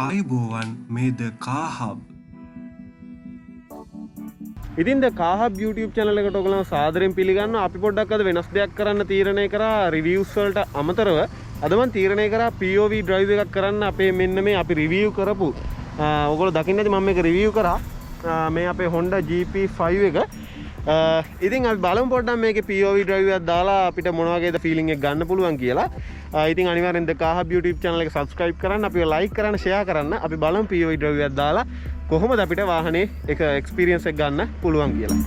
ආයුබෝවන් මේ ද කාහබ්. ඉතින් ද කාහබ් YouTube channel එකට ඔයගොල්ලෝ සාදරයෙන් පිළිගන්නවා. අපි පොඩ්ඩක් අද වෙනස් දෙයක් කරන්න තීරණය කරා reviews වලට අමතරව. අද මම තීරණය කරා POV drive එකක් කරන්න අපේ මෙන්න මේ අපි review කරපු ඔයගොල්ලෝ දකින්න ඇති මම මේක review කරා මේ අපේ Honda GP5 එක. ඉතින් අපි බලමු පොඩ්ඩක් මේකේ POV drive එකක් දාලා අපිට මොන වගේද feeling එක ගන්න පුළුවන් කියලා. ඉතින් අනිවාර්යෙන් ද කාහබ් YouTube channel එක subscribe කරන්න, අපිව like කරන්න, share කරන්න. අපි බලමු POV drive එකක් දාලා කොහොමද අපිට වාහනේ එක එක්ස්පීරියන්ස් එක ගන්න පුළුවන් කියලා.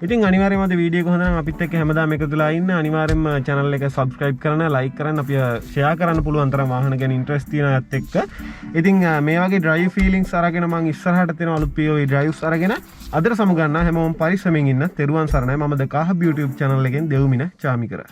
ඉතින් අනිවාර්යයෙන්ම අද වීඩියෝ එක හොඳ නම් අපිත් එක්ක හැමදාම එකතුලා ඉන්න අනිවාර්යයෙන්ම channel එක subscribe කරන්න like කරන්න අපි share කරන්න පුළුවන් තරම් වාහන ගැන interest තියෙන අයත් එක්ක. ඉතින් මේ වගේ drive feelings අරගෙන මම ඉස්සරහට තියෙන අලුත් POV drives අරගෙන අදට සමු ගන්න හැමෝම පරිස්සමෙන් ඉන්න. තෙරුවන් සරණයි. මම ද කාහබ් YouTube channel එකෙන් දෙව්මින චාමිකර.